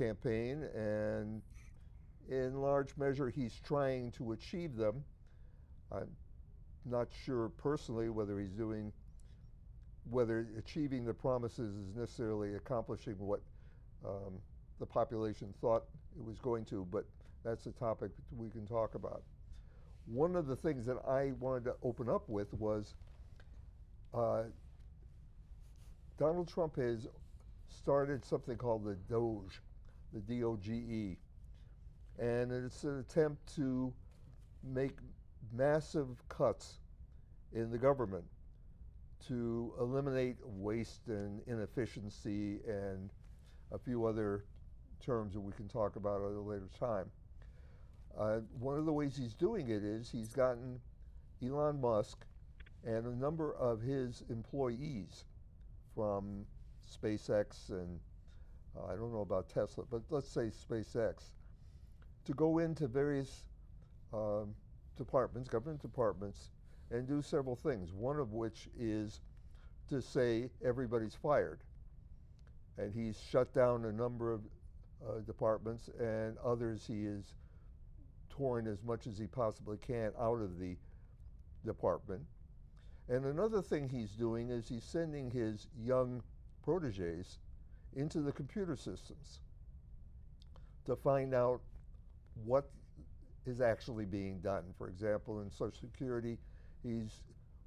campaign, and in large measure, he's trying to achieve them. I'm not sure personally whether achieving the promises is necessarily accomplishing what um, the population thought it was going to, but that's a topic we can talk about. One of the things that I wanted to open up with was uh, Donald Trump has started something called the Doge, the DOGE, and it's an attempt to make massive cuts in the government to eliminate waste and inefficiency and a few other terms that we can talk about at a later time. One of the ways he's doing it is he's gotten Elon Musk and a number of his employees from SpaceX and I don't know about Tesla, but let's say SpaceX, to go into various um, departments, government departments, and do several things. One of which is to say everybody's fired. And he's shut down a number of departments, and others he is torn as much as he possibly can out of the department. And another thing he's doing is he's sending his young proteges into the computer systems to find out what is actually being done. For example, in Social Security, he's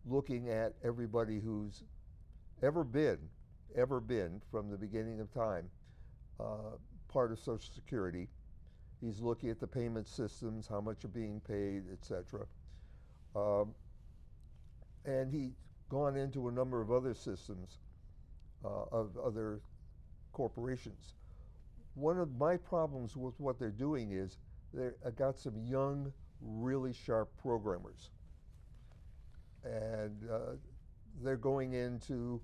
looking at everybody who's ever been from the beginning of time part of Social Security. He's looking at the payment systems, how much are being paid, etc. Um, and he's gone into a number of other systems of other corporations. One of my problems with what they're doing is they've got some young, really sharp programmers. And they're going in to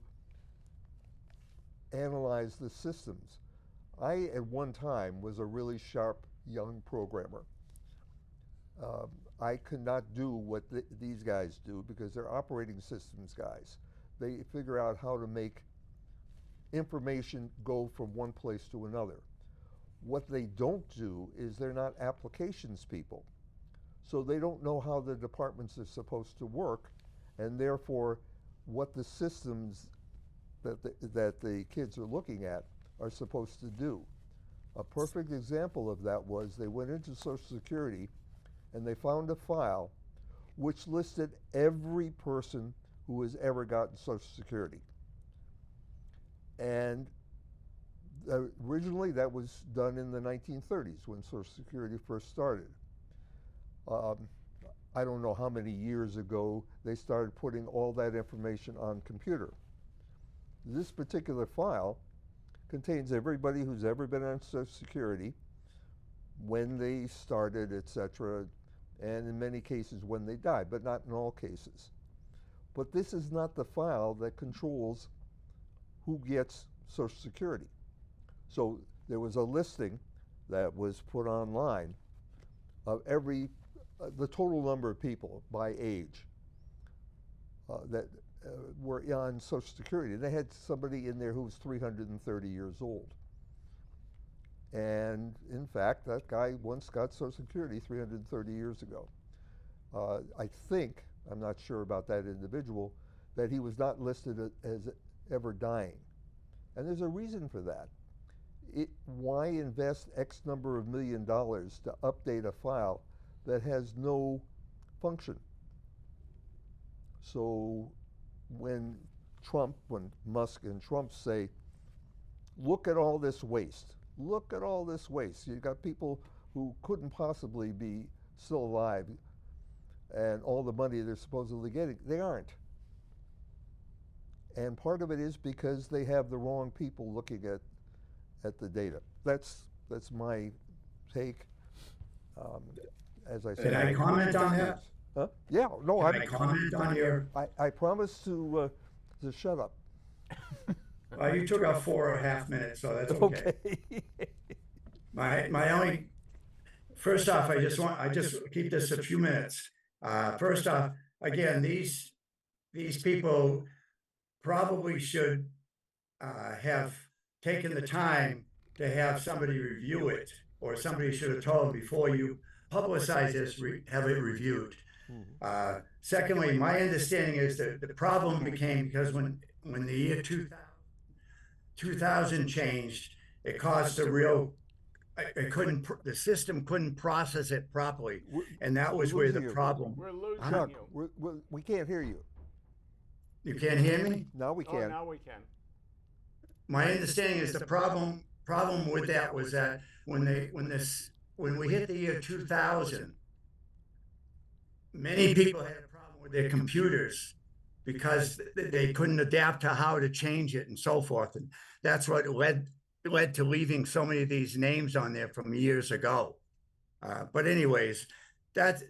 analyze the systems. I, at one time, was a really sharp young programmer. I could not do what these guys do because they're operating systems guys. They figure out how to make information go from one place to another. What they don't do is they're not applications people. So they don't know how the departments are supposed to work, and therefore what the systems that the kids are looking at are supposed to do. A perfect example of that was they went into Social Security and they found a file which listed every person who has ever gotten Social Security. And originally that was done in the 1930s when Social Security first started. Um, I don't know how many years ago they started putting all that information on computer. This particular file contains everybody who's ever been on Social Security, when they started, etc., and in many cases when they died, but not in all cases. But this is not the file that controls who gets Social Security. So there was a listing that was put online of the total number of people by age that were on Social Security. They had somebody in there who was 330 years old. And in fact, that guy once got Social Security 330 years ago. I think, I'm not sure about that individual, that he was not listed as ever dying. And there's a reason for that. Why invest X number of $1 million to update a file that has no function? So when Musk and Trump say, look at all this waste, look at all this waste. You've got people who couldn't possibly be still alive, and all the money they're supposedly getting, they aren't. And part of it is because they have the wrong people looking at the data. That's my take. As I said, Can I comment on that? Huh? Yeah, no, Can I comment on your? I promise to shut up. Well, you took out 4.5 minutes, so that's okay. Okay. My only first off, I just keep this a few minutes. First off, again, these people probably should have taken the time to have somebody review it, or somebody should have told them before you publicize this, have it reviewed. Secondly, my understanding is that the problem became because when the year 2000 changed, it caused a real, the system couldn't process it properly. And that was where the problem. We're losing Chuck, you. we can't hear you. You can't hear me? Now we Oh, can. now we can. My understanding is the problem with that was that when we hit the year 2000, many people had a problem with their computers because they couldn't adapt to how to change it and so forth. And that's what led to leaving so many of these names on there from years ago. But anyways, that's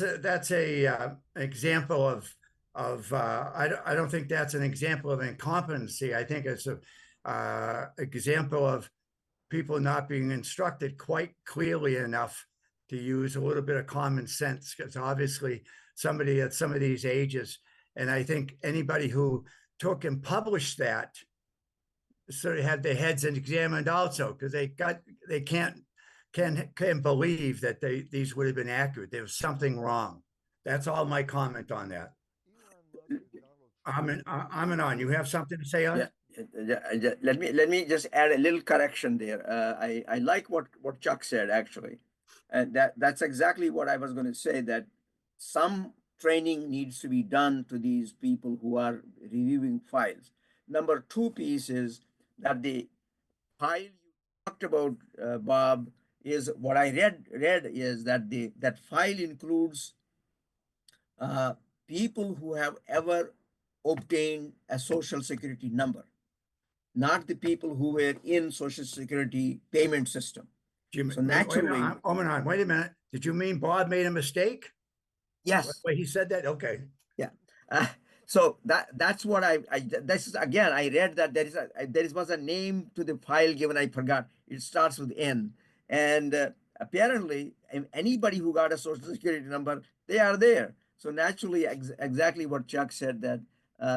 a example of I don't think that's an example of incompetency. I think it's a example of people not being instructed quite clearly enough to use a little bit of common sense, because obviously somebody at some of these ages, and I think anybody who took and published that sort of had their heads examined also, because they can't believe that these would have been accurate. There was something wrong. That's all my comment on that. On. You have something to say on it? Yeah, let me just add a little correction there. I like what Chuck said, actually, and that's exactly what I was going to say, that some training needs to be done to these people who are reviewing files. Number two piece is that the file you talked about, Bob, is what I read is that that file includes people who have ever obtained a social security number, not the people who were in social security payment system. So naturally, wait a minute. Did you mean Bob made a mistake? Yes. Wait, he said that? Okay. Yeah. So that's what this is, again, I read that there was a name to the file given. I forgot. It starts with N, and apparently anybody who got a social security number, they are there. So naturally, exactly what Chuck said, that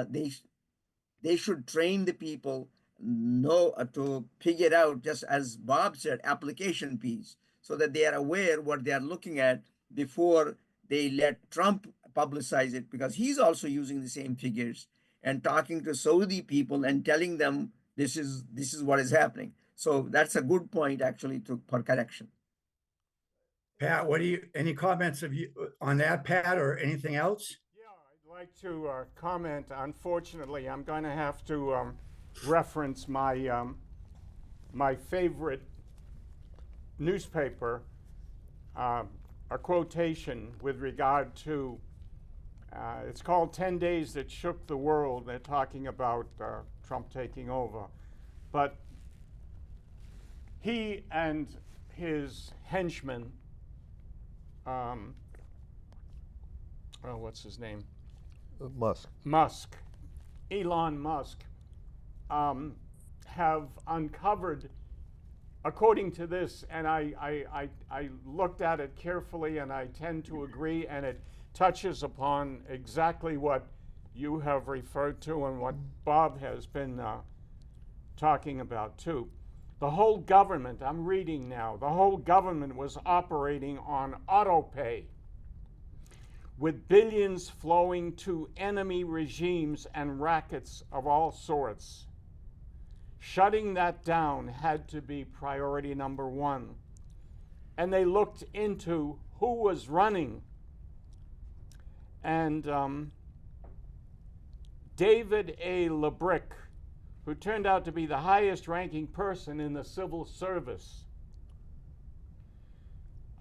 they should train the people to figure out, just as Bob said, application piece, so that they are aware what they are looking at before they let Trump publicize it, because he's also using the same figures and talking to Saudi people and telling them this is what is happening. So that's a good point, actually, for correction. Pat, any comments on that, Pat, or anything else? Yeah, I'd like to comment. Unfortunately, I'm going to have to reference my my favorite newspaper, a quotation with regard to, it's called 10 Days That Shook the World. They're talking about Trump taking over. But he and his henchmen, what's his name? Musk. Elon Musk, have uncovered, according to this, and I looked at it carefully, and I tend to agree, and it touches upon exactly what you have referred to and what Bob has been talking about too. The whole government, I'm reading now, the whole government was operating on autopay, with billions flowing to enemy regimes and rackets of all sorts. Shutting that down had to be priority number one. And they looked into who was running. And David A. LeBrick, who turned out to be the highest ranking person in the civil service.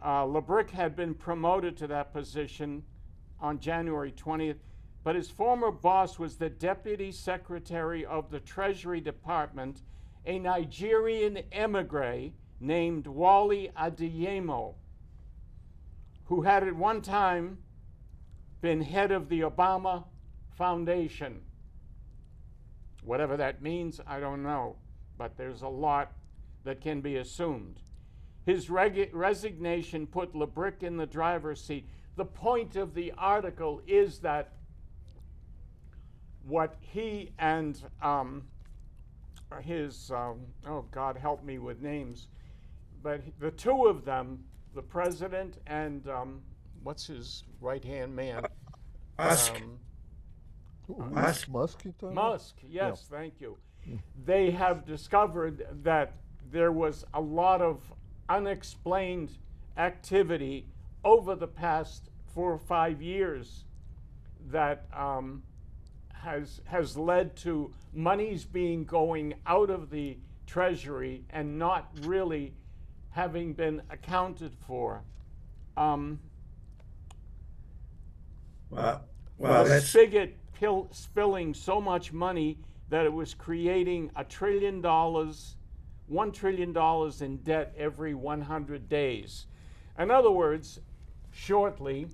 LeBrick had been promoted to that position on January 20th, but his former boss was the Deputy Secretary of the Treasury Department, a Nigerian emigre named Wally Adeyemo, who had at one time been head of the Obama Foundation. Whatever that means, I don't know, but there's a lot that can be assumed. His resignation put LeBrick in the driver's seat. The point of the article is that what he and oh God help me with names, but the two of them, the president and what's his right-hand man? Musk. Musk. Musk, you talking about? Musk, yes, thank you. They have discovered that there was a lot of unexplained activity over the past 4 or 5 years that has led to monies being going out of the Treasury and not really having been accounted for. Well, The that's spigot spilling so much money that it was creating $1 trillion in debt every 100 days. In other words, shortly,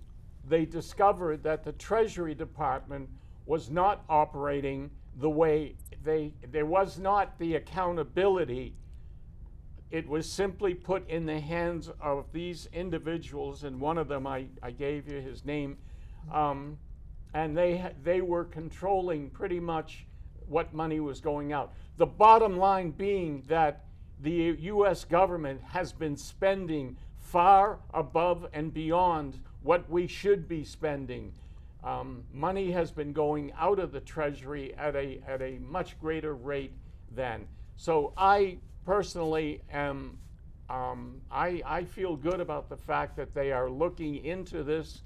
they discovered that the Treasury Department was not operating the way there was not the accountability. It was simply put in the hands of these individuals, and one of them I gave you his name, and they were controlling pretty much what money was going out. The bottom line being that the U.S. government has been spending far above and beyond what we should be spending. Money has been going out of the Treasury at a much greater rate than. So I personally am, I feel good about the fact that they are looking into this.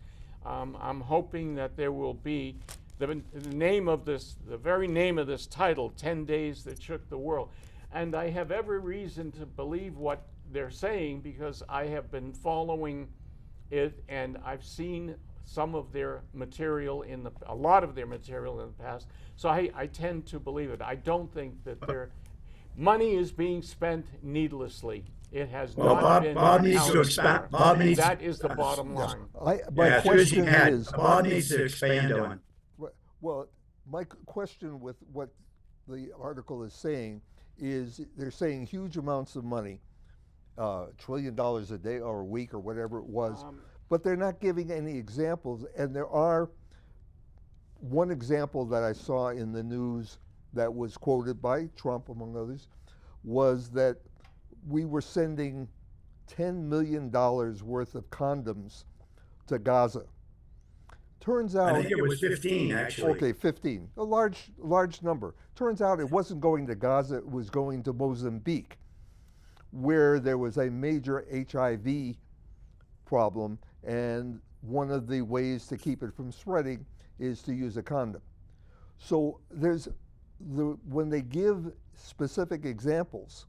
I'm hoping that there will be the name of this, the very name of this title, 10 Days That Shook the World. And I have every reason to believe what they're saying because I have been following it and I've seen some of their material a lot of their material in the past. So I tend to believe it. I don't think that their money is being spent needlessly. It has not been. Bob needs to expand. Bob needs. That is the bottom line. My question is, Bob needs to expand on. well, my question with what the article is saying is they're saying huge amounts of money, $1 trillion a day or a week or whatever it was, but they're not giving any examples. And there are one example that I saw in the news that was quoted by Trump, among others, was that we were sending $10 million worth of condoms to Gaza. Turns out, I think it was 15 actually. okay, 15, a large number. Turns out it wasn't going to Gaza, it was going to Mozambique, where there was a major HIV problem, and one of the ways to keep it from spreading is to use a condom. So when they give specific examples,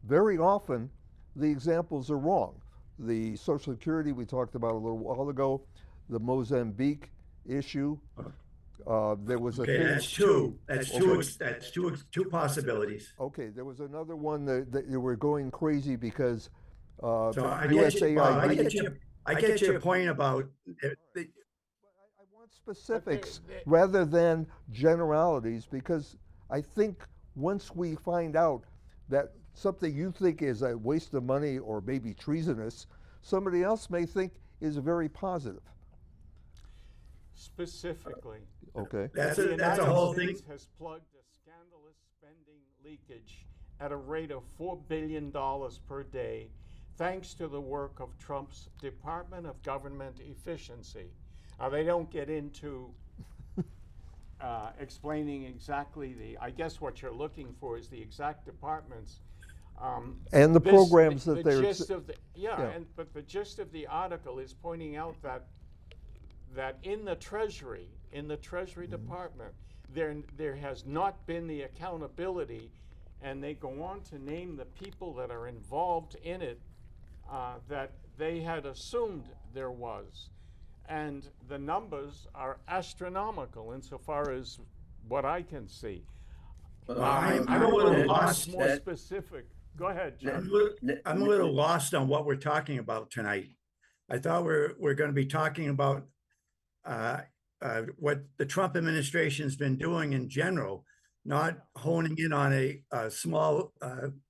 very often the examples are wrong. The Social Security we talked about a little while ago, the Mozambique issue, there was a Okay, thing. that's two. That's two. Okay. That's two possibilities. Okay, there was another one that they were going crazy because So I get you, Bob, USAID. I get your point about. I want specifics rather than generalities, because I think once we find out that something you think is a waste of money or maybe treasonous, somebody else may think is very positive. Specifically, Okay. That's the a whole thing. United States has plugged a scandalous spending leakage at a rate of $4 billion per day, thanks to the work of Trump's Department of Government Efficiency. They don't get into explaining exactly I guess what you're looking for is the exact departments. And the programs that they're. Gist of the, yeah. But the gist of the article is pointing out that in the Treasury Department, there has not been the accountability, and they go on to name the people that are involved in it that they had assumed there was. And the numbers are astronomical insofar as what I can see. I'm a little lost. More specific. Go ahead, John. I'm a little lost on what we're talking about tonight. I thought we're going to be talking about what the Trump administration's been doing in general, not honing in on a small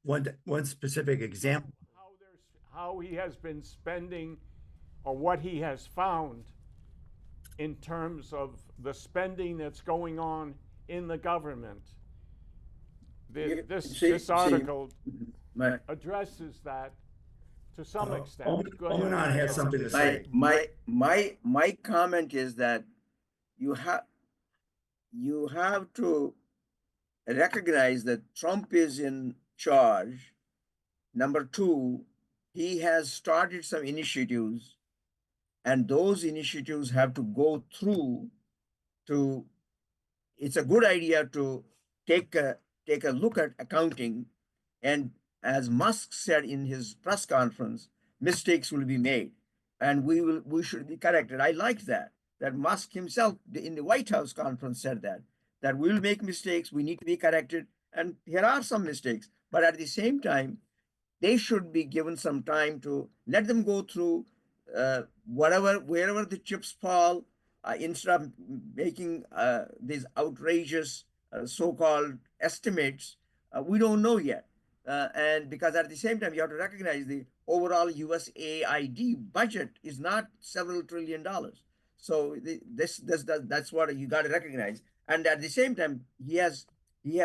one specific example. How he has been spending, or what he has found in terms of the spending that's going on in the government. This article My, addresses that to some extent. Go ahead. Omenon has something to my, say. my comment is that you have to recognize that Trump is in charge. Number two, he has started some initiatives, and those initiatives have to go through to, it's a good idea to take a look at accounting, and as Musk said in his press conference, mistakes will be made, and we should be corrected. I like that Musk himself in the White House conference said that we'll make mistakes, we need to be corrected, and here are some mistakes. But at the same time, they should be given some time to let them go through wherever the chips fall, instead of making these outrageous so-called estimates. We don't know yet. And because at the same time, you have to recognize the overall USAID budget is not several $1 trillion. So that's what you got to recognize. And at the same time, he has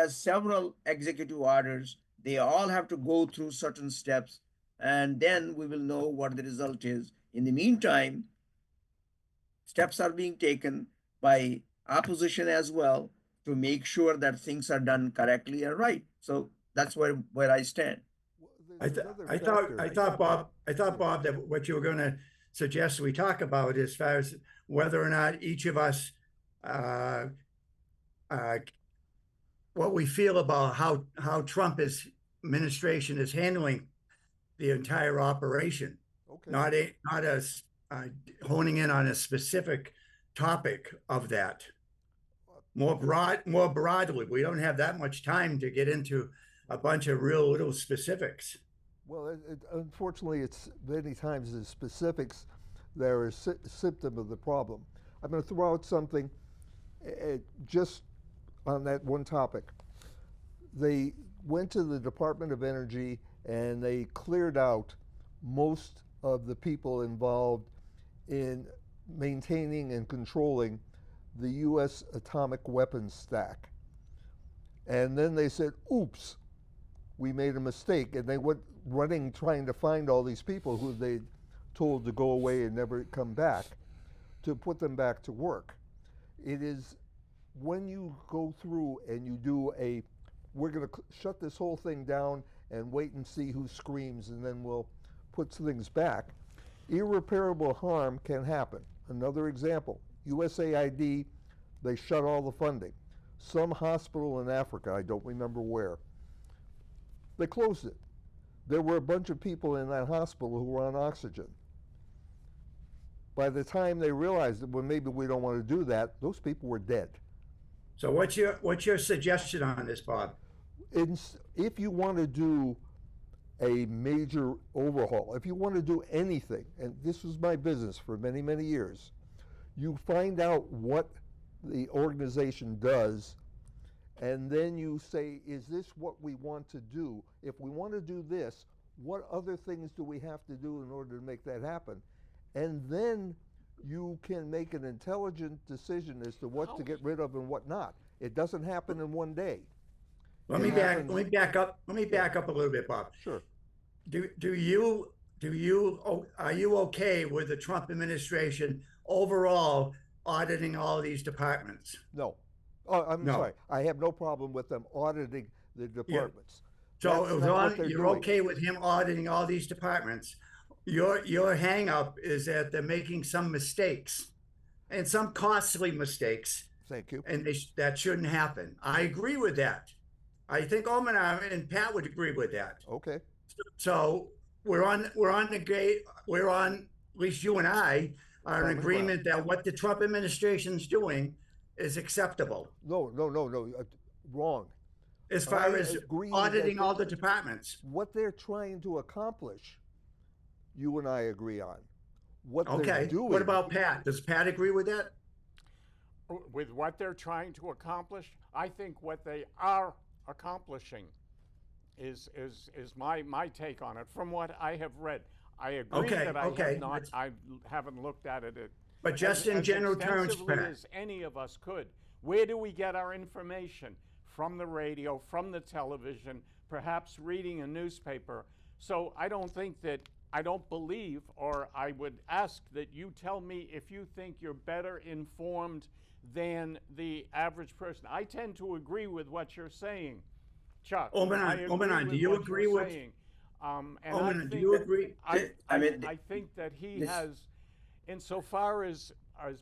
several executive orders. They all have to go through certain steps, and then we will know what the result is. In the meantime, steps are being taken by opposition as well to make sure that things are done correctly and right. So that's where I stand. I thought, Bob, that what you were going to suggest we talk about as far as whether or not each of us, what we feel about how Trump administration is handling the entire operation. Okay. Not as honing in on a specific topic of that. More broadly. We don't have that much time to get into a bunch of real little specifics. Well, unfortunately, it's many times the specifics that are a symptom of the problem. I'm going to throw out something just on that one topic. They went to the Department of Energy and they cleared out most of the people involved in maintaining and controlling the U.S. atomic weapons stack. And then they said, oops, we made a mistake. And they went running, trying to find all these people who they told to go away and never come back, to put them back to work. It is when you go through and you do we're going to shut this whole thing down and wait and see who screams, and then we'll put things back, irreparable harm can happen. Another example, USAID, they shut all the funding. Some hospital in Africa, I don't remember where, they closed it. There were a bunch of people in that hospital who were on oxygen. By the time they realized that, well, maybe we don't want to do that, those people were dead. So what's your suggestion on this, Bob? If you want to do a major overhaul, if you want to do anything, and this was my business for many, many years, you find out what the organization does, and then you say, is this what we want to do? If we want to do this, what other things do we have to do in order to make that happen? And then you can make an intelligent decision as to what to get rid of and what not. It doesn't happen in one day. Let me back up a little bit, Bob. Sure. Are you okay with the Trump administration overall auditing all these departments? No. Oh, I'm No. sorry. I have no problem with them auditing the departments. So That's as not what long they're you're doing. okay with him auditing all these departments, your hang up is that they're making some mistakes, and some costly mistakes, Thank you. and that shouldn't happen. I agree with that. I think Omenon and Pat would agree with that. Okay. So we're on, at least you and I are in Common agreement that what the Trump administration's doing is acceptable No, wrong. as far I as agree auditing that all the departments. What they're trying to accomplish, you and I agree on. What they're Okay, doing. what about Pat? Does Pat agree with that? With what they're trying to accomplish, I think what they are accomplishing is my take on it. From what I have read, I agree Okay, that okay. I haven't looked at it. But just in general terms, extensively Pat. as any of us could. Where do we get our information? from the radio, from the television, perhaps reading a newspaper. So I don't think that, I don't believe, or I would ask that you tell me if you think you're better informed than the average person. I tend to agree with what you're saying, Chuck. Omenon, do you agree with? Omenon, do you agree? I think that he this- has, insofar as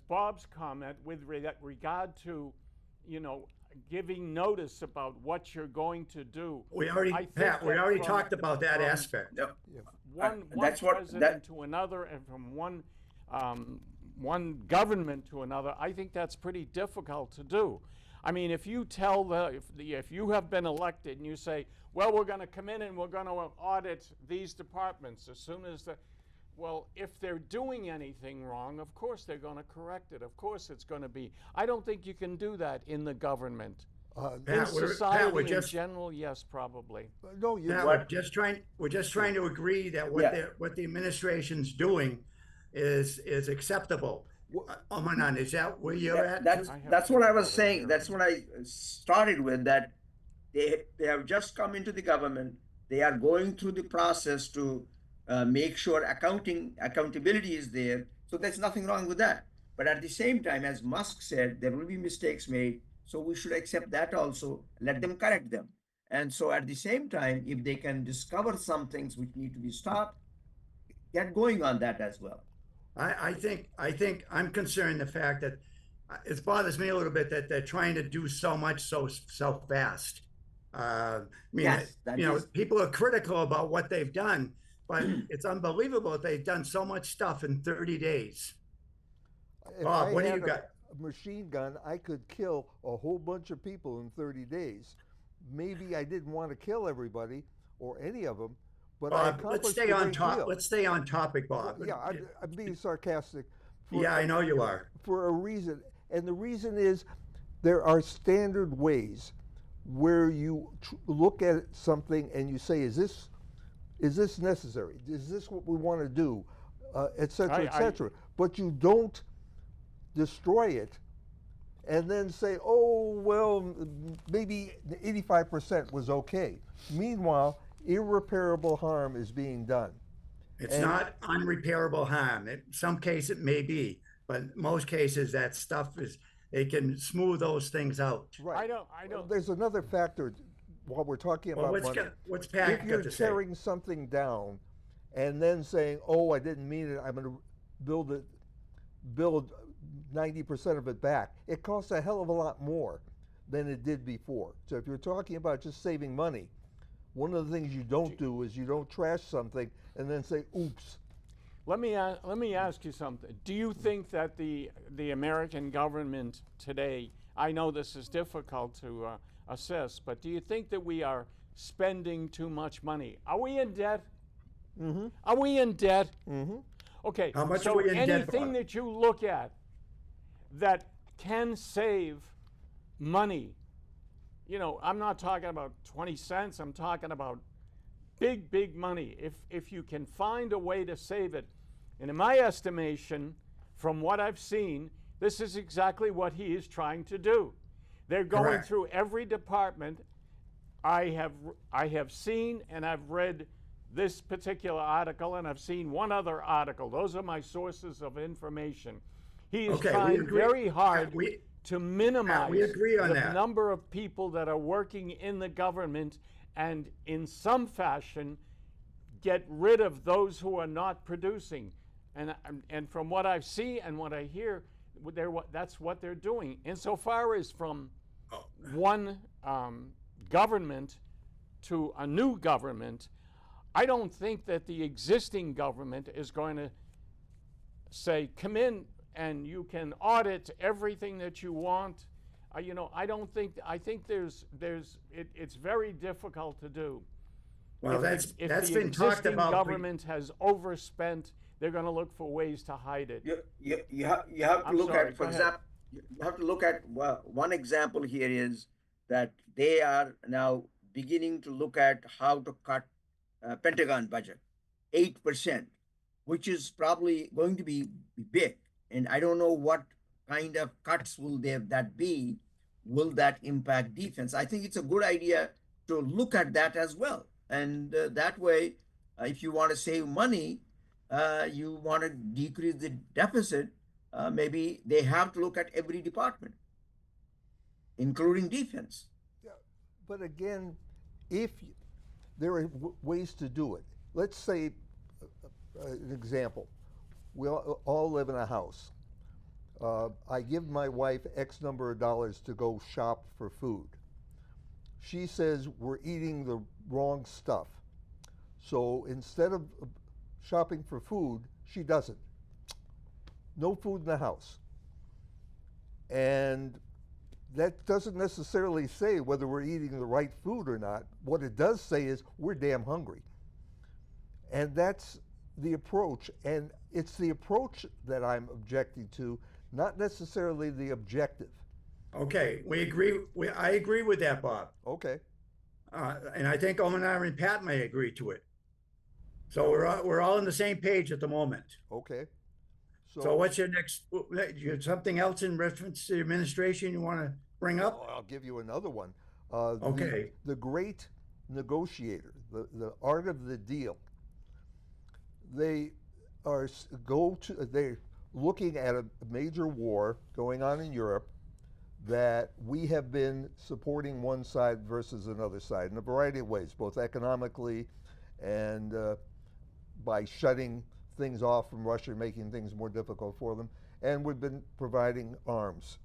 Bob's comment with regard to, you know, giving notice about what you're going to do. We already, I think Pat, we that already from- talked about that from aspect. Yeah. one that's what- president that- to another, and from one government to another, I think that's pretty difficult to do. I mean, if you tell if you have been elected and you say, well, we're going to come in and we're going to audit these departments as soon as well, if they're doing anything wrong, of course they're going to correct it. Of course it's going to be. I don't think you can do that in the government. In Pat, society we're in just, general, yes, probably. No, you. Pat, we're just trying to agree that what the administration's doing is acceptable. Omenon, is that where you're at? That's what I was saying. That's what I started with, that they have just come into the government. They are going through the process to make sure accountability is there. So there's nothing wrong with that. But at the same time, as Musk said, there will be mistakes made. So we should accept that also, let them correct them. And so at the same time, if they can discover some things which need to be stopped, get going on that as well. I think I'm concerned the fact that it bothers me a little bit that they're trying to do so much so fast. I mean, Yes, that you know, is- people are critical about what they've done, but it's unbelievable that they've done so much stuff in 30 days. If Bob, I what do had you got? a machine gun, I could kill a whole bunch of people in 30 days. Maybe I didn't want to kill everybody or any of them, but I Bob, let's accomplished stay a on great top. deal. Let's stay on topic, Bob. Yeah, I'm being sarcastic. Yeah, I know you are. For a reason, and the reason is there are standard ways where you look at something and you say, is this necessary? Is this what we want to do? Et cetera, et cetera. But you don't destroy it and then say, oh, well, maybe 85% was okay. Meanwhile, irreparable harm is being done. It's not unrepairable harm. In some cases it may be, but in most cases that stuff is, they can smooth those things out. Right. I don't. There's another factor while we're talking about money. What's Pat If got you're to say? tearing something down and then saying, oh, I didn't mean it, I'm going to build 90% of it back, it costs a hell of a lot more than it did before. So if you're talking about just saving money, one of the things you don't do is you don't trash something and then say, oops. Let me ask you something. Do you think that the American government today, I know this is difficult to assess, but do you think that we are spending too much money? Are we in debt? Mm-hmm. Are we in debt? Mm-hmm. Okay. How much so are we in debt, anything Bob? that you look at that can save money, you know, I'm not talking about 20 cents. I'm talking about big money. If you can find a way to save it, and in my estimation, from what I've seen, this is exactly what he is trying to do. They're going Correct. through every department. I have seen and I've read this particular article, and I've seen one other article. Those are my sources of information. He is Okay, we trying agree. very hard We- to minimize we agree on the that. number of people that are working in the government, and in some fashion get rid of those who are not producing. And from what I see and what I hear, that's what they're doing. Insofar as from one government to a new government, I don't think that the existing government is going to say, come in and you can audit everything that you want. You know, I think it's very difficult to do. Well, If that's the been talked existing about. government has overspent, they're going to look for ways to hide it. You have to I'm look sorry, at, for go ahead. example, you have to look at one example here is that they are now beginning to look at how to cut Pentagon budget, 8%, which is probably going to be big. And I don't know what kind of cuts will that be, will that impact defense? I think it's a good idea to look at that as well. And that way, if you want to save money, you want to decrease the deficit, maybe they have to look at every department, including defense. Yeah, but again, if there are ways to do it, let's say an example: we all live in a house. I give my wife X number of dollars to go shop for food. She says we're eating the wrong stuff. So instead of shopping for food, she doesn't. No food in the house. And that doesn't necessarily say whether we're eating the right food or not. What it does say is we're damn hungry. And that's the approach. And it's the approach that I'm objecting to, not necessarily the objective. Okay, we agree. I agree with that, Bob. Okay. And I think Omanar and Pat may agree to it. So we're all on the same page at the moment. Okay. So what's your next, you have something else in reference to the administration you want to bring up? I'll give you another one. Okay. The great negotiator, the art of the deal. They're looking at a major war going on in Europe that we have been supporting one side versus another side in a variety of ways, both economically and by shutting things off from Russia, making things more difficult for them, and we've been providing arms.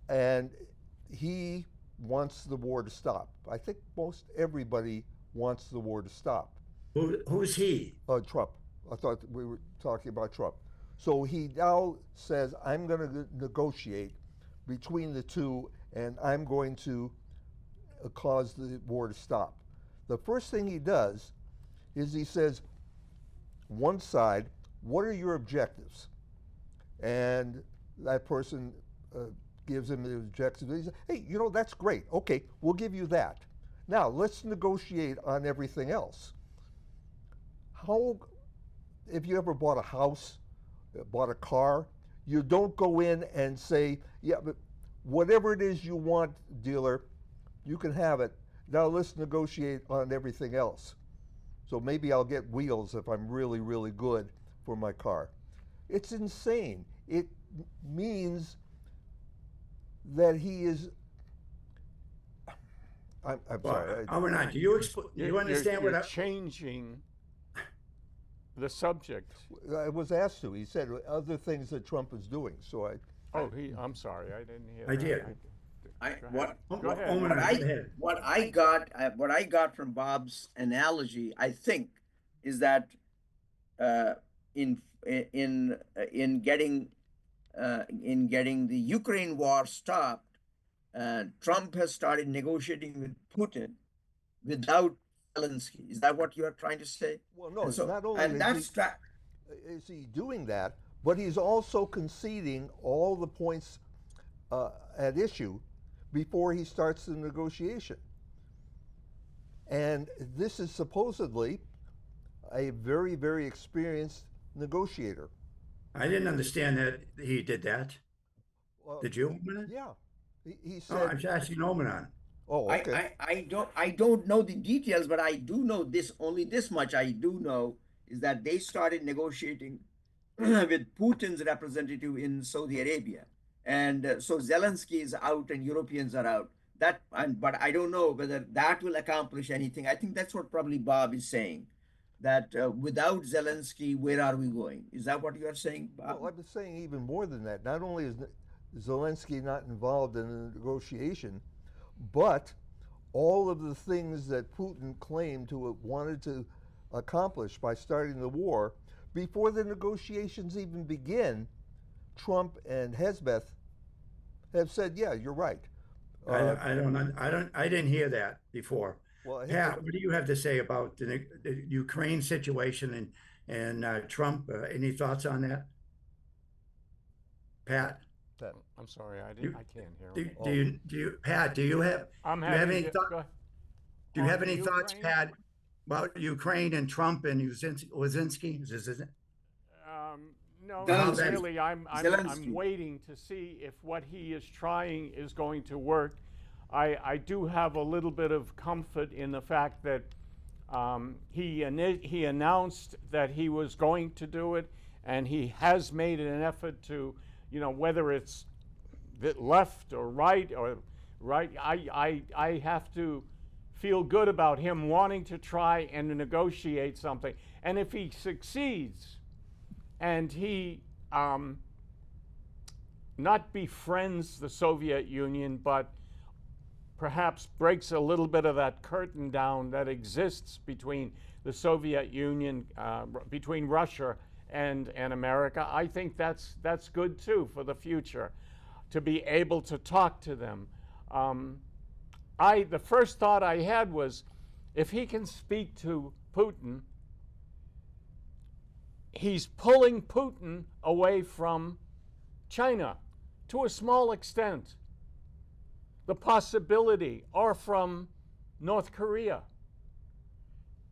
And he wants the war to stop. I think most everybody wants the war to stop. Who's he? Trump. I thought we were talking about Trump. So he now says, I'm going to negotiate between the two, and I'm going to cause the war to stop. The first thing he does is he says, one side, what are your objectives? And that person gives him the objectives. He says, hey, that's great. Okay, we'll give you that. Now, let's negotiate on everything else. If you ever bought a house, bought a car, you don't go in and say, yeah, but whatever it is you want, dealer, you can have it. Now let's negotiate on everything else. So maybe I'll get wheels if I'm really, really good for my car. It's insane. It means that he is. I'm sorry. Not. Do you understand you're what changing the subject? I was asked to. He said other things that Trump is doing. So I'm sorry. I didn't hear. I that. did. Go ahead. What I got from Bob's analogy, I think, is that in getting the Ukraine war stopped, Trump has started negotiating with Putin without Zelensky. Is that what you are trying to say? Well, no. So, not only is he doing that, but he's also conceding all the points at issue before he starts the negotiation. And this is supposedly a very, very experienced negotiator. I didn't understand that he did that. Did you? Yeah. He said. Oh, I'm just asking Omanar. Oh, okay. I don't know the details, but I do know this. Only this much I do know is that they started negotiating with Putin's representative in Saudi Arabia. And so Zelensky is out and Europeans are out. But I don't know whether that will accomplish anything. I think that's what probably Bob is saying, that without Zelensky, where are we going? Is that what you are saying, Bob? Well, I'm saying even more than that. Not only is Zelensky not involved in the negotiation, but all of the things that Putin claimed to have wanted to accomplish by starting the war, before the negotiations even begin, Trump and Hezbollah have said, "Yeah, you're right." I didn't hear that before. Well, Pat, what do you have to say about the Ukraine situation and Trump? Any thoughts on that, Pat? I'm sorry, I can't hear. Pat? Do you have? I'm do you have having. any thoughts? Do you have any thoughts, Pat, about Ukraine and Trump and Wazinski? No, How not that- really. I'm Zelensky. waiting to see if what he is trying is going to work. I do have a little bit of comfort in the fact that he announced that he was going to do it, and he has made an effort to, whether it's left or right, I have to feel good about him wanting to try and negotiate something. And if he succeeds, and he not befriends the Soviet Union, but perhaps breaks a little bit of that curtain down that exists between the Soviet Union, between Russia and America, I think that's good too for the future, to be able to talk to them. The first thought I had was, if he can speak to Putin, he's pulling Putin away from China to a small extent. The possibility, or from North Korea.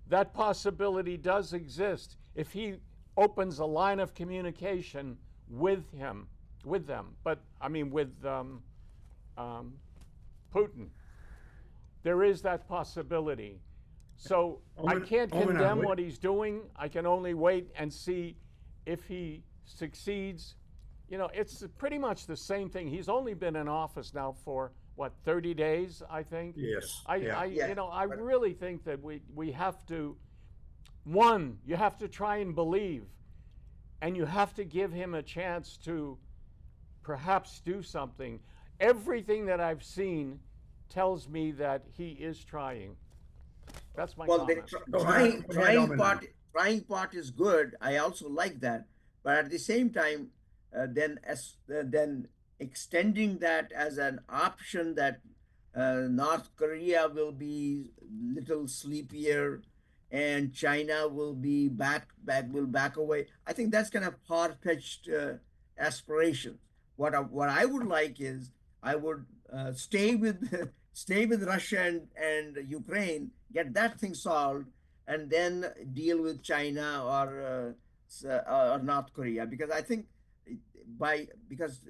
That possibility does exist if he opens a line of communication with them. But I mean, with Putin. There is that possibility. So I can't condemn what he's doing. I can only wait and see if he succeeds. It's pretty much the same thing. He's only been in office now for, 30 days, I think? Yes. I Yeah. really think that we have to, one, you have to try and believe, and you have to give him a chance to perhaps do something. Everything that I've seen tells me that he is trying. That's my Well, the comment. trying part is good. I also like that, but at the same time, then extending that as an option that North Korea will be little sleepier and China will be back away. I think that's kind of far-fetched aspiration. What I would like is, I would stay with Russia and Ukraine, get that thing solved, and then deal with China or North Korea, because I think because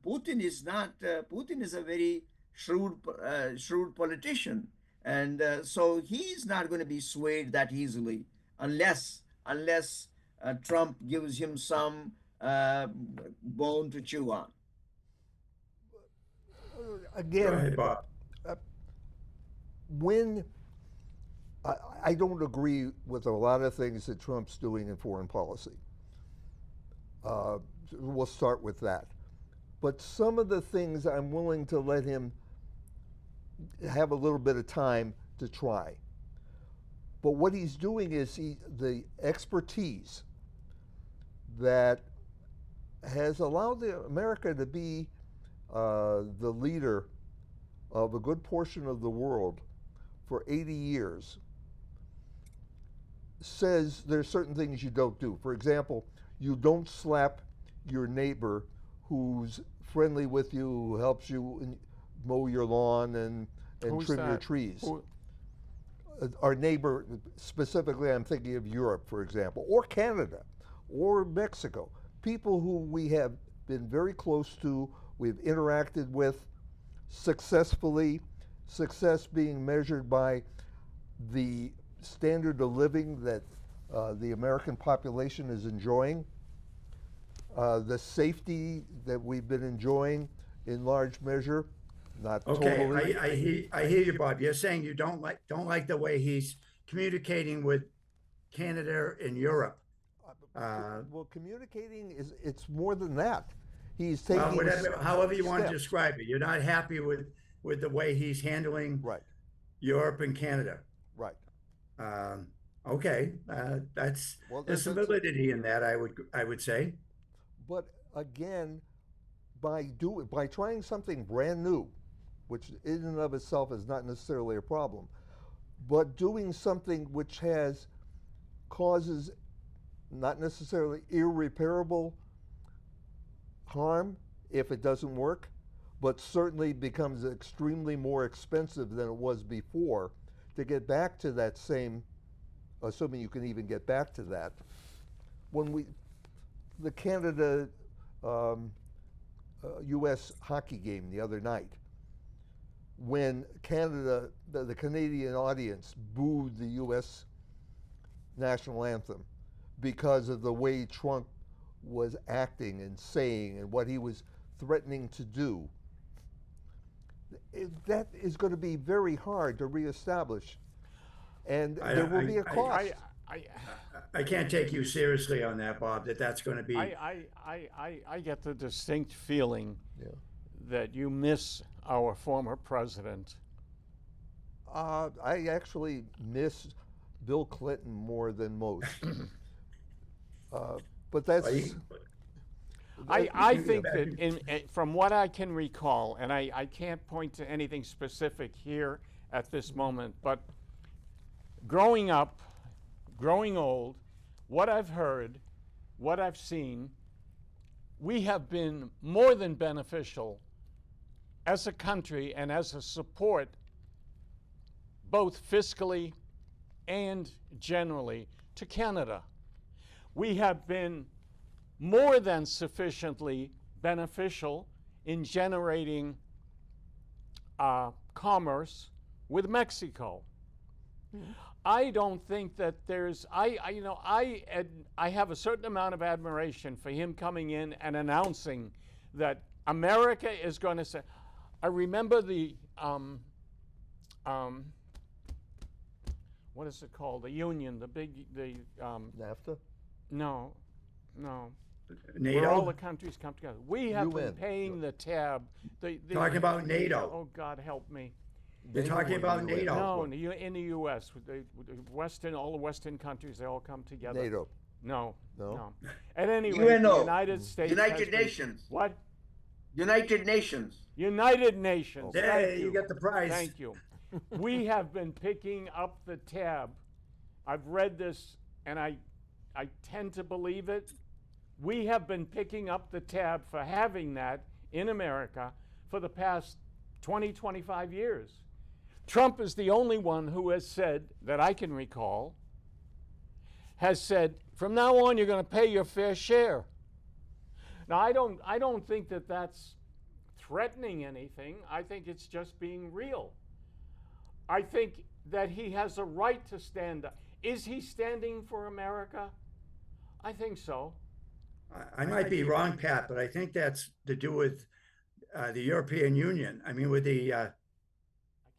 Putin is not Putin is a very shrewd politician, and so he's not going to be swayed that easily unless Trump gives him some bone to chew on. Again, Go ahead, Bob. when I don't agree with a lot of things that Trump's doing in foreign policy. We'll start with that. But some of the things I'm willing to let him have a little bit of time to try. But what he's doing is the expertise that has allowed America to be the leader of a good portion of the world for 80 years says there's certain things you don't do. For example, you don't slap your neighbor who's friendly with you, who helps you mow your lawn and Who's trim your that? trees. Our neighbor, specifically I'm thinking of Europe, for example, or Canada, or Mexico. People who we have been very close to, we've interacted with successfully, success being measured by the standard of living that the American population is enjoying, the safety that we've been enjoying in large measure, not totally. I hear you, Bob. You're saying you don't like the way he's communicating with Canada and Europe. Well, communicating it's more than that. He's taking however you want to steps. describe it. You're not happy with the way he's handling Right, Europe and Canada. right. Okay, Well, there's some that's- validity in that. I would say. But again, by trying something brand new, which in and of itself is not necessarily a problem, but doing something which causes not necessarily irreparable harm if it doesn't work, but certainly becomes extremely more expensive than it was before to get back to that same, assuming you can even get back to that. the Canada U.S. hockey game the other night, when Canada, the Canadian audience booed the U.S. national anthem because of the way Trump was acting and saying and what he was threatening to do. That is going to be very hard to reestablish, and there will be a cost. I can't take you seriously on that, Bob, that's going to be. I get the distinct feeling Yeah. that you miss our former president. I actually miss Bill Clinton more than most. But that's. I think that from what I can recall, and I can't point to anything specific here at this moment, but growing up, growing old, what I've heard, what I've seen, we have been more than beneficial as a country and as a support, both fiscally and generally, to Canada. We have been more than sufficiently beneficial in generating commerce with Mexico. I don't think that there's, I have a certain amount of admiration for him coming in and announcing that America is going to say, I remember the, what is it called? The union, NAFTA? No. NATO? Where all the countries come together. We have been UN. paying the tab. Talking about NATO. Oh, God help me. You're talking about UN. NATO. No, in the U.S., all the Western countries, they all come together. NATO. No. No? At any rate, UNO. the United States. United has been- Nations. What? United Nations. United Nations. Hey, Thank you get the prize. Thank you. We have been picking up the tab. I've read this, and I tend to believe it. We have been picking up the tab for having that in America for the past 20, 25 years. Trump is the only one who has said, that I can recall, has said, from now on you're going to pay your fair share. Now, I don't think that that's threatening anything. I think it's just being real. I think that he has a right to stand up. Is he standing for America? I think so. I might be wrong, Pat, but I think that's to do with the European Union. I mean, with the, I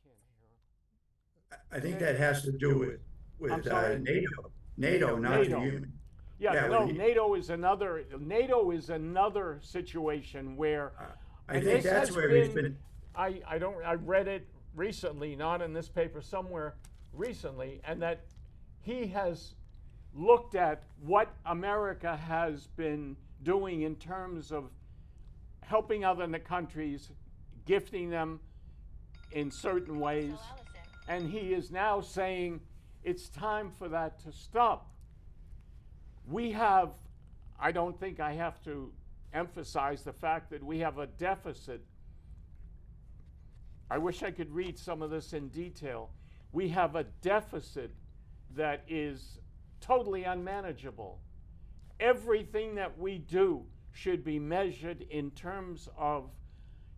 can't hear. I think that has to do with I'm sorry? NATO, not the NATO. Union. Yeah, Yeah, no, with the- NATO is another situation where I and think this that's has where he's been. I read it recently, not in this paper, somewhere recently, and that he has looked at what America has been doing in terms of helping other countries, gifting them in certain ways, and he is now saying it's time for that to stop. We have, I don't think I have to emphasize the fact that we have a deficit. I wish I could read some of this in detail. We have a deficit that is totally unmanageable. Everything that we do should be measured in terms of,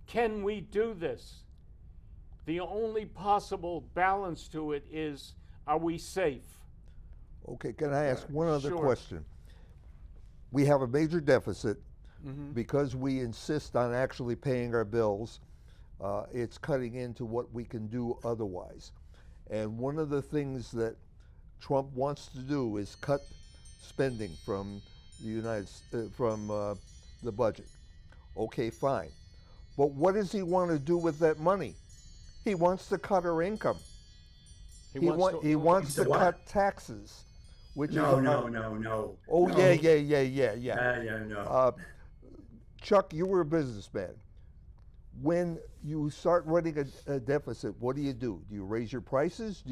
can we do this? The only possible balance to it is, are we safe? Okay, can I ask one other Sure. question? We have a major deficit because we insist on actually paying our bills. It's cutting into what we can do otherwise. And one of the things that Trump wants to do is cut spending from the budget. Okay, fine. But what does he want to do with that money? He wants to cut our income. He wants to what? cut taxes, which No. Oh, No. yeah. No. Chuck, you were a businessman. When you start running a deficit, what do? Do you raise your prices?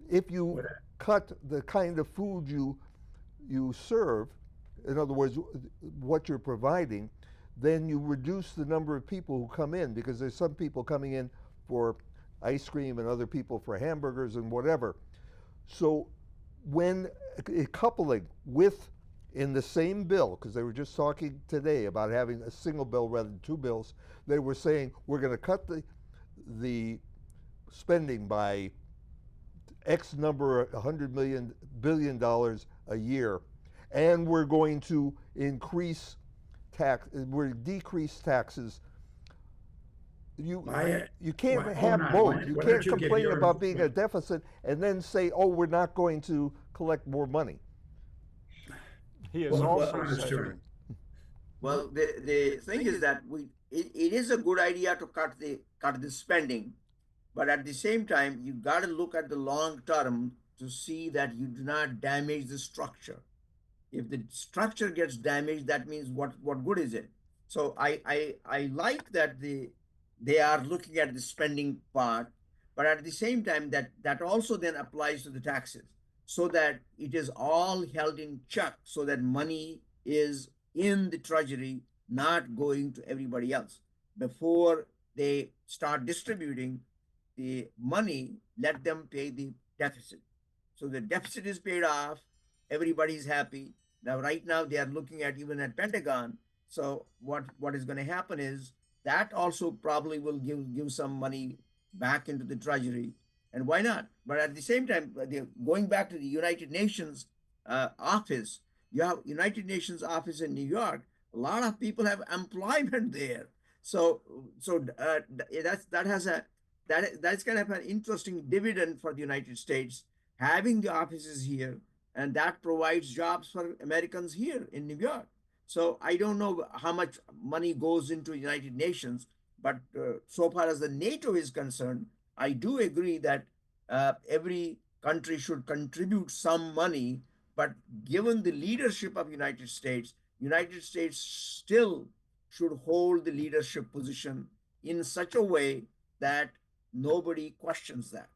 If you cut the kind of food you serve, in other words, what you're providing, then you reduce the number of people who come in, because there's some people coming in for ice cream and other people for hamburgers and whatever. So when coupling with In the same bill, because they were just talking today about having a single bill rather than two bills, they were saying we're going to cut the spending by X number, $100 billion a year, and we're going to decrease taxes. You can't have both. You can't complain about being a deficit and then say, oh, we're not going to collect more money. He is also Mr. saying, Chairman. Well, the thing is that it is a good idea to cut the spending, but at the same time, you got to look at the long term to see that you do not damage the structure. If the structure gets damaged, that means what good is it? So I like that they are looking at the spending part, but at the same time that also then applies to the taxes, so that it is all held in check, so that money is in the treasury, not going to everybody else. Before they start distributing the money, let them pay the deficit. So the deficit is paid off, everybody's happy. Now, right now, they are looking at even at Pentagon. So what is going to happen is that also probably will give some money back into the treasury. And why not? But at the same time, going back to the United Nations office, you have United Nations office in New York. A lot of people have employment there. So that's going to have an interesting dividend for the United States, having the offices here, and that provides jobs for Americans here in New York. So I don't know how much money goes into the United Nations, but so far as the NATO is concerned, I do agree that every country should contribute some money, but given the leadership of United States still should hold the leadership position in such a way that nobody questions that.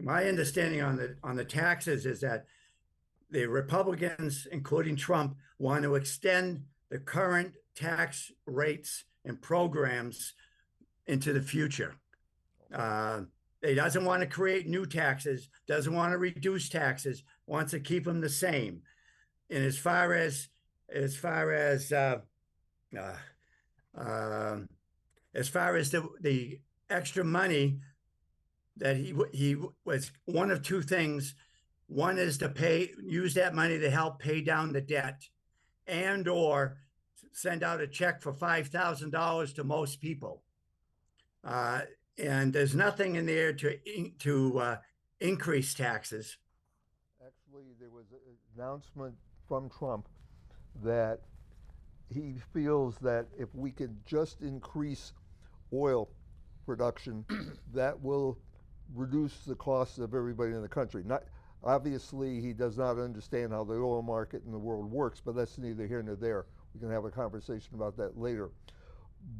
My understanding on the taxes is that the Republicans, including Trump, want to extend the current tax rates and programs into the future. He doesn't want to create new taxes, doesn't want to reduce taxes, wants to keep them the same. And as far as the extra money that he was, one of two things. One is to use that money to help pay down the debt, and or send out a check for $5,000 to most people. And there's nothing in there to increase taxes. Actually, there was an announcement from Trump that he feels that if we could just increase oil production, that will reduce the costs of everybody in the country. Obviously, he does not understand how the oil market in the world works, but that's neither here nor there. We can have a conversation about that later.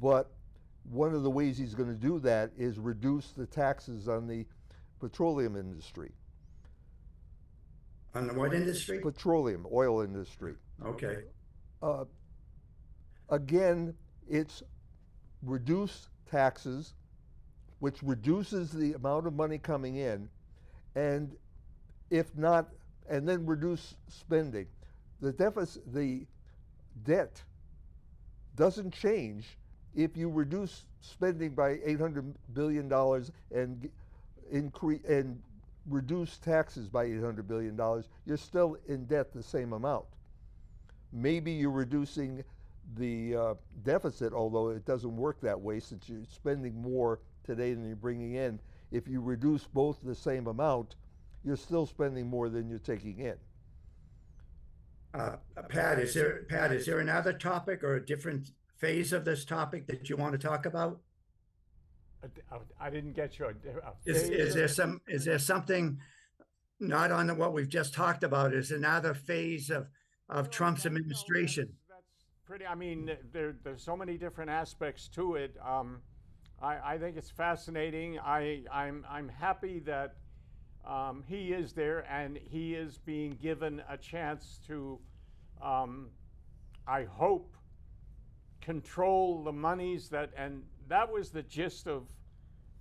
But one of the ways he's going to do that is reduce the taxes on the petroleum industry. On the what industry? Petroleum, oil industry. Okay. Again, it's reduce taxes, which reduces the amount of money coming in, and if not, and then reduce spending. The debt doesn't change if you reduce spending by $800 billion and reduce taxes by $800 billion. You're still in debt the same amount. Maybe you're reducing the deficit, although it doesn't work that way since you're spending more today than you're bringing in. If you reduce both the same amount, you're still spending more than you're taking in. Pat, is there another topic or a different phase of this topic that you want to talk about? I didn't get you. Is there something not on what we've just talked about? Is another phase of Trump's administration? That's pretty. I mean, there's so many different aspects to it. I think it's fascinating. I'm happy that he is there and he is being given a chance to, I hope, control the monies and that was the gist of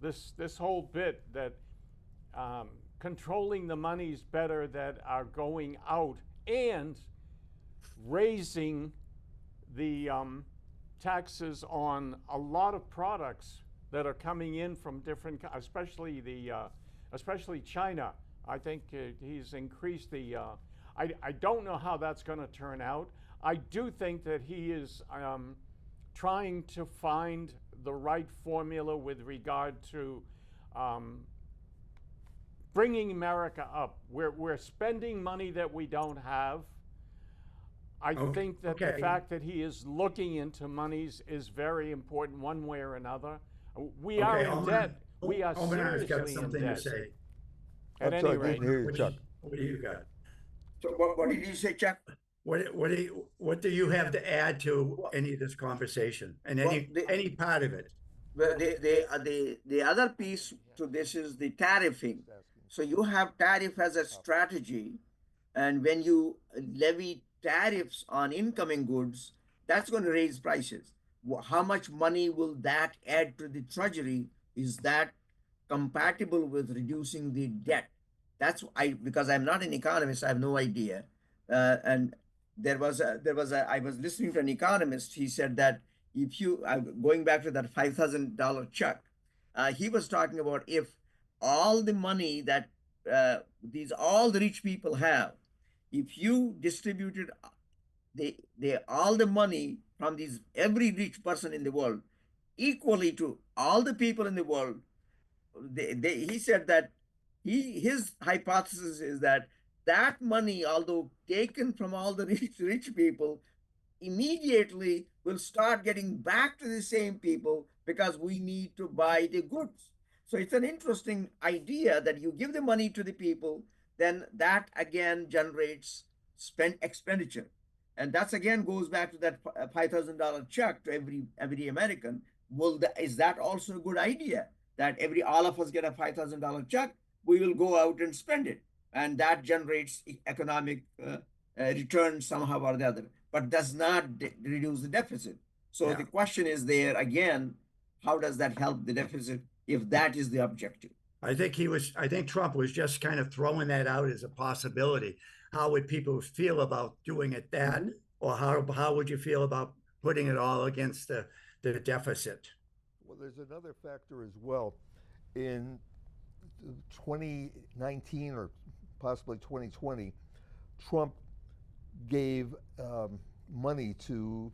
this whole bit, that controlling the monies better that are going out and raising the taxes on a lot of products that are coming in from different, especially China. I think he's increased the. I don't know how that's going to turn out. I do think that he is trying to find the right formula with regard to bringing America up. We're spending money that we don't have. I think that the fact that he is looking into monies is very important one way or another. We are in debt. We are seriously got something in debt. to say. At I'm any sorry, I rate, didn't hear you, Chuck. What do you got? So what did you say, Chuck? What do you have to add to any of this conversation and any part of it? Well, the other piece to this is the tariffing. So you have tariff as a strategy, and when you levy tariffs on incoming goods, that's going to raise prices. How much money will that add to the treasury? Is that compatible with reducing the debt? That's because I'm not an economist, I have no idea. And I was listening to an economist. He said that if you going back to that $5,000 check, he was talking about if all the money that all the rich people have, if you distributed all the money from every rich person in the world equally to all the people in the world, he said that his hypothesis is that money, although taken from all the rich people, immediately will start getting back to the same people because we need to buy the goods. So it's an interesting idea that you give the money to the people, then that again generates expenditure. And that's again goes back to that $5,000 check to every American. Is that also a good idea? That all of us get a $5,000 check, we will go out and spend it. And that generates economic return somehow or the other, but does not reduce the deficit. So the question is there again, how does that help the deficit if that is the objective? I think Trump was just kind of throwing that out as a possibility. How would people feel about doing it that? Or how would you feel about putting it all against the deficit? Well, there's another factor as well. In 2019 or possibly 2020, Trump gave money to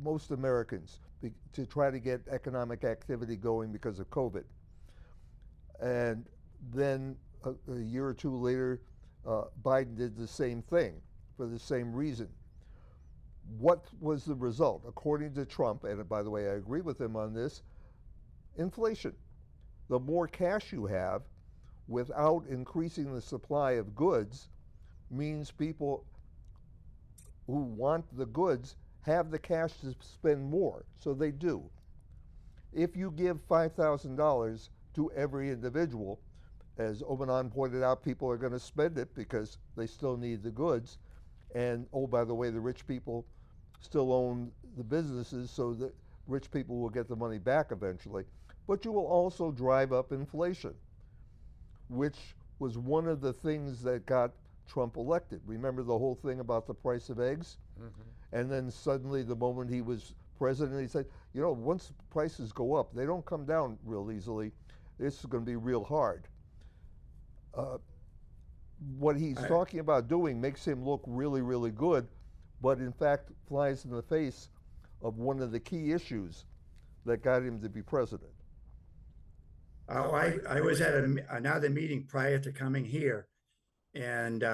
most Americans to try to get economic activity going because of COVID. And then a year or two later, Biden did the same thing for the same reason. What was the result? According to Trump, and by the way, I agree with him on this, inflation. The more cash you have without increasing the supply of goods means people who want the goods have the cash to spend more, so they do. If you give $5,000 to every individual, as Obanon pointed out, people are going to spend it because they still need the goods. And oh, by the way, the rich people still own the businesses, so that rich people will get the money back eventually. But you will also drive up inflation, which was one of the things that got Trump elected. Remember the whole thing about the price of eggs? Mm-hmm. And then suddenly, the moment he was president, he said, you know, once prices go up, they don't come down real easily. This is going to be real hard. What he's talking about doing makes him look really, really good, but in fact flies in the face of one of the key issues that got him to be president. I was at another meeting prior to coming here and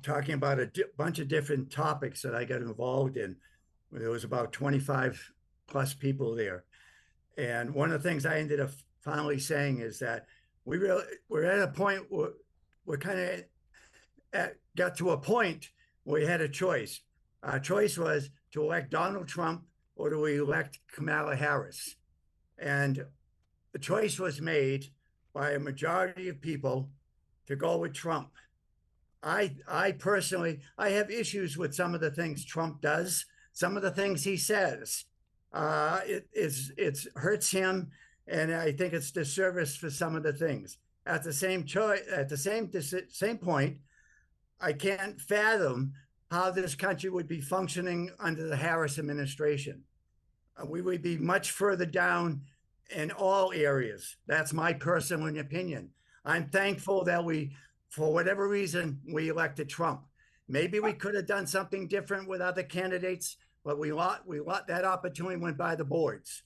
talking about a bunch of different topics that I got involved in. There was about 25 plus people there. And one of the things I ended up finally saying is that we're at a point where we're kind of got to a point where we had a choice. Our choice was to elect Donald Trump or do we elect Kamala Harris? And the choice was made by a majority of people to go with Trump. I personally, I have issues with some of the things Trump does, some of the things he says. It hurts him, and I think it's disservice for some of the things. At the same point, I can't fathom how this country would be functioning under the Harris administration. We would be much further down in all areas. That's my personal opinion. I'm thankful that for whatever reason, we elected Trump. Maybe we could have done something different with other candidates, but we let that opportunity went by the boards.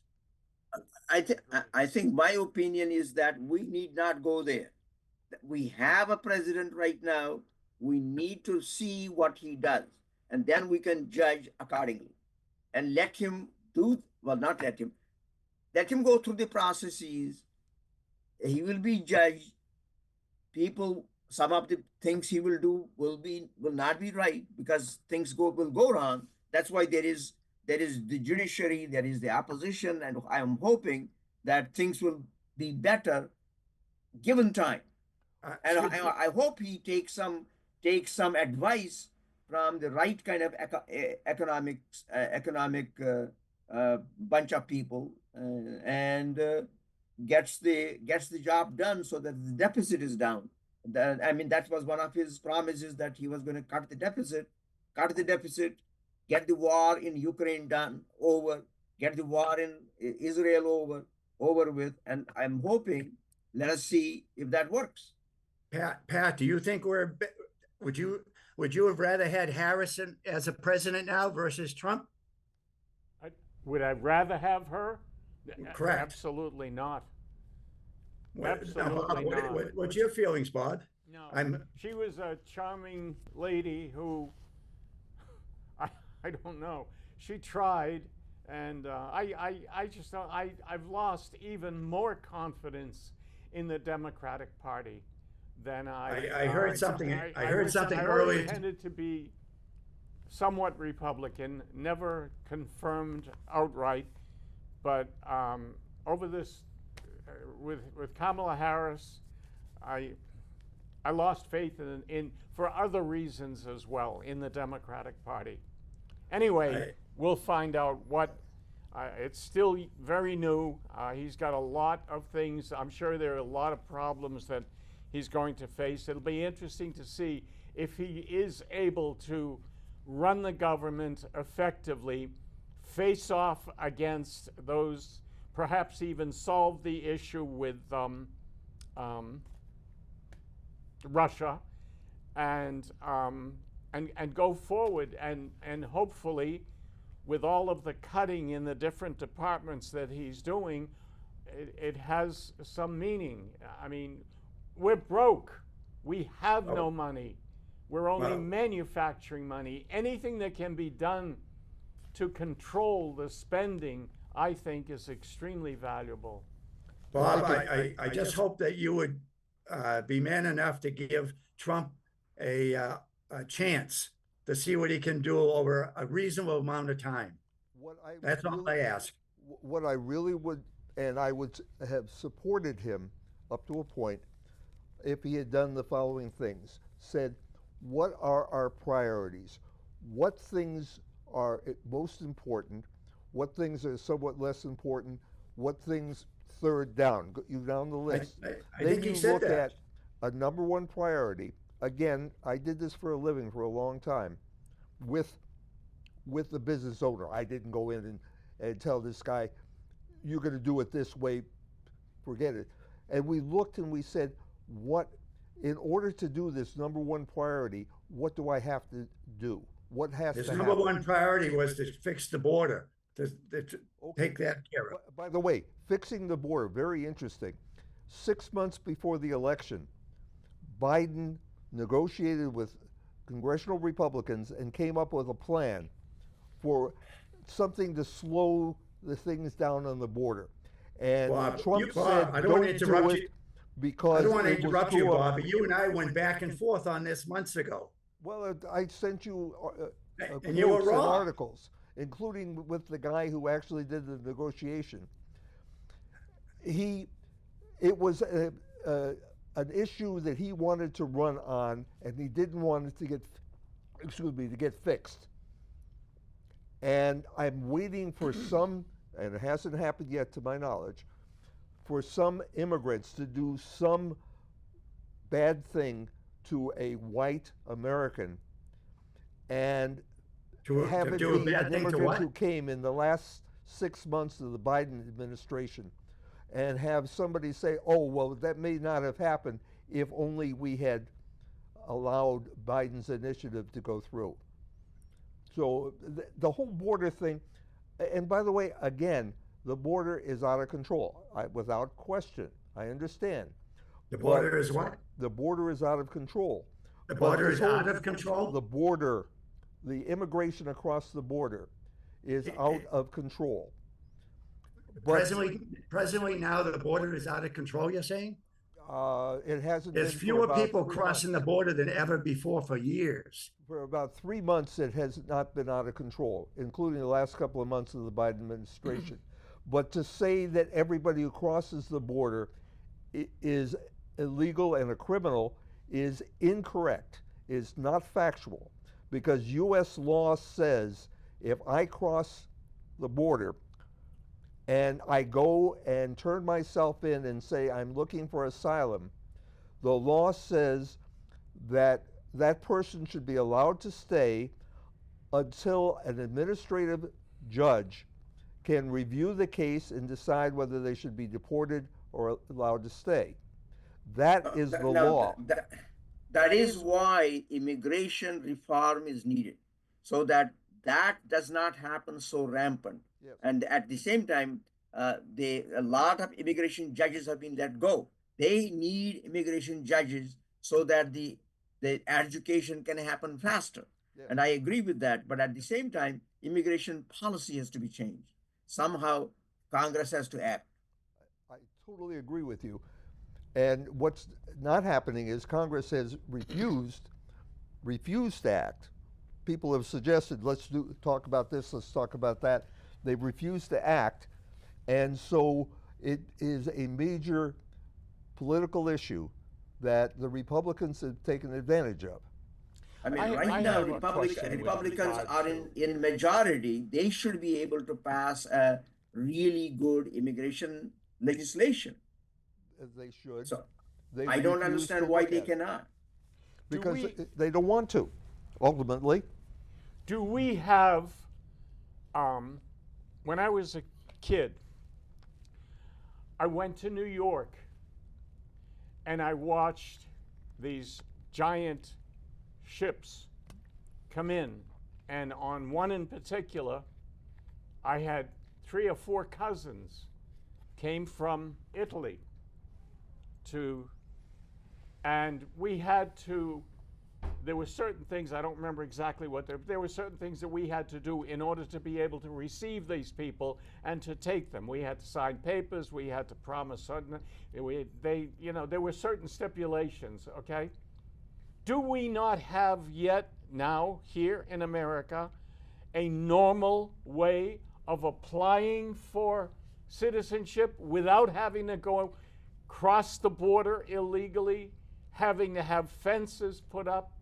I think my opinion is that we need not go there. We have a president right now. We need to see what he does, and then we can judge accordingly. And let him do, well, not let him, let him go through the processes. He will be judged. People, some of the things he will do will not be right because things will go wrong. That's why there is the judiciary, there is the opposition, and I am hoping that things will be better given time. And I hope he takes some advice from the right kind of economic bunch of people and gets the job done so that the deficit is down. I mean, that was one of his promises, that he was going to cut the deficit, get the war in Ukraine over, get the war in Israel over with, and I'm hoping. Let us see if that works. Pat, do you think would you have rather had Harrison as a president now versus Trump? Would I rather have her? Correct. Absolutely not. Absolutely not. What's your feelings, Bob? No, she was a charming lady who, I don't know. She tried, and I've lost even more confidence in the Democratic Party than I heard something. I heard something I earlier. Tended to be somewhat Republican, never confirmed outright, but over this with Kamala Harris, I lost faith in for other reasons as well in the Democratic Party. Anyway, we'll find out what. It's still very new. He's got a lot of things. I'm sure there are a lot of problems that he's going to face. It'll be interesting to see if he is able to run the government effectively, face off against those, perhaps even solve the issue with Russia, and go forward, and hopefully, with all of the cutting in the different departments that he's doing, it has some meaning. I mean, we're broke. We have no money. We're only manufacturing money. Anything that can be done to control the spending, I think, is extremely valuable. Bob, I just hope that you would be man enough to give Trump a chance to see what he can do over a reasonable amount of time. That's all I ask. What I really would, and I would have supported him up to a point, if he had done the following things: said, what are our priorities? What things are most important? What things are somewhat less important? What things third down? You down the list. I think he said that. Look at a number one priority. Again, I did this for a living for a long time with the business owner. I didn't go in and tell this guy, you're going to do it this way, forget it. And we looked and we said, in order to do this number one priority, what do I have to do? What has to happen? His number one priority was to fix the border, to take that care of. By the way, fixing the border, very interesting. 6 months before the election, Biden negotiated with congressional Republicans and came up with a plan for something to slow the things down on the border. And Trump said, I don't want to interrupt you. Because I don't want to interrupt you, Bob, but you and I went back and forth on this months ago. Well, I sent you and you were wrong. And articles, including with the guy who actually did the negotiation. It was an issue that he wanted to run on, and he didn't want it to get fixed. And I'm waiting for some, and it hasn't happened yet to my knowledge, for some immigrants to do some bad thing to a white American, and To have it do a be bad an thing to immigrant what? who came in the last 6 months of the Biden administration, and have somebody say, oh, well, that may not have happened if only we had allowed Biden's initiative to go through. So the whole border thing, and by the way, again, the border is out of control, without question. I understand. The But border is what? the border is out of control. The But border this is whole- out of control? The border, the immigration across the border is out of control. But Presently now the border is out of control, you're saying? it hasn't There's been for fewer about people 3 crossing the months. border than ever before for years. For about 3 months, it has not been out of control, including the last couple of months of the Biden administration. But to say that everybody who crosses the border is illegal and a criminal is incorrect, is not factual, because U.S. law says if I cross the border and I go and turn myself in and say I'm looking for asylum, the law says that that person should be allowed to stay until an administrative judge can review the case and decide whether they should be deported or allowed to stay. That is the Now, law. that is why immigration reform is needed, so that that does not happen so rampant. Yes. And at the same time, a lot of immigration judges have been let go. They need immigration judges so that the education can happen faster. Yes. And I agree with that. But at the same time, immigration policy has to be changed. Somehow, Congress has to act. I totally agree with you. And what's not happening is Congress has refused to act. People have suggested, let's talk about this, let's talk about that. They've refused to act. And so it is a major political issue that the Republicans have taken advantage of. I mean, I right now, have a question with Republicans regard are in majority. They should be able to pass a really good immigration legislation. As they should. So They I don't refuse understand to why look they at it. cannot. Because we- they don't want to, ultimately. Do we have, when I was a kid, I went to New York and I watched these giant ships come in. And on one in particular, I had 3 or 4 cousins came from Italy and we had to, there were certain things, I don't remember exactly what there were certain things that we had to do in order to be able to receive these people and to take them. We had to sign papers, we had to promise certain, there were certain stipulations, okay? Do we not have yet now here in America a normal way of applying for citizenship without having to go cross the border illegally, having to have fences put up,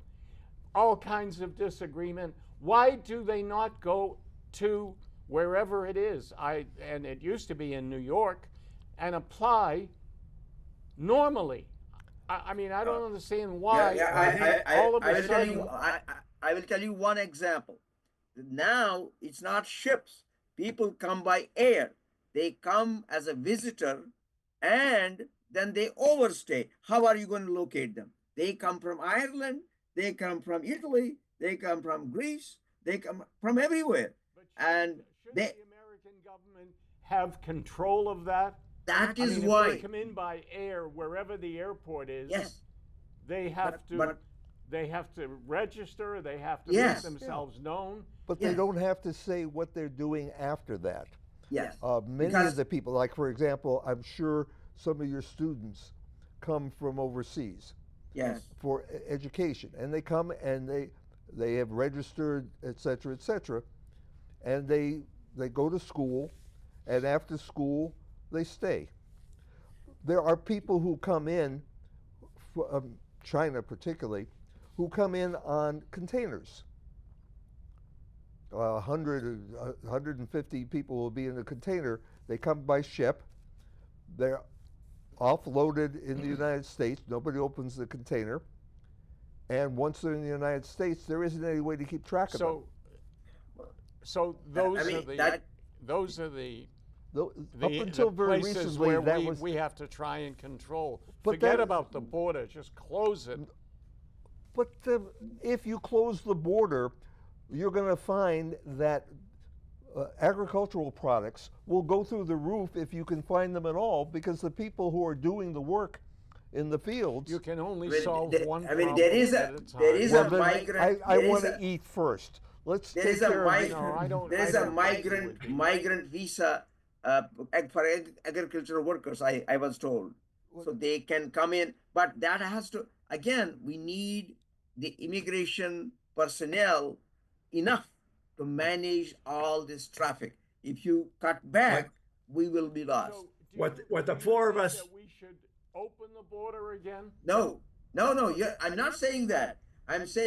all kinds of disagreement? Why do they not go to wherever it is? And it used to be in New York, and apply normally. I mean, I don't understand why. all of a sudden, I will tell you one example. Now it's not ships. People come by air. They come as a visitor and then they overstay. How are you going to locate them? They come from Ireland, they come from Italy, they come from Greece, they come from everywhere. But And shouldn't they, the American government have control of that? that I is mean, if why. they come in by air wherever the airport is, Yes. they have But- they have to register, they have to Yes. make themselves known. But they Yeah. don't have to say what they're doing after that. Yes. Many Because- of the people, like for example, I'm sure some of your students come from overseas Yes. for education, and they come and they have registered, et cetera, and they go to school, and after school they stay. There are people who come in from China particularly, who come in on containers. 150 people will be in a container. They come by ship. They're offloaded in the United States. Nobody opens the container. And once they're in the United States, there isn't any way to keep track of them. So those mean, are the that- those are the Up the, until the very places recently, where that was. we have to try and control. But Forget that- about the border, just close it. But if you close the border, you're going to find that agricultural products will go through the roof if you can find them at all, because the people who are doing the work in the fields. You can only I mean, solve there- one I mean, problem there is at a- a time. there is a Well, then migrant- I there is want to a- eat first. Let's There take is a care of mig- No, I don't- there is I a don't think it would be. migrant visa for agricultural workers. I was told, so they can come in, but that has to, again, we need the immigration personnel enough to manage all this traffic. If you cut back, we will be lost. So, do What the do four of think us- that we should open the border again? No, I'm not saying that. I'm saying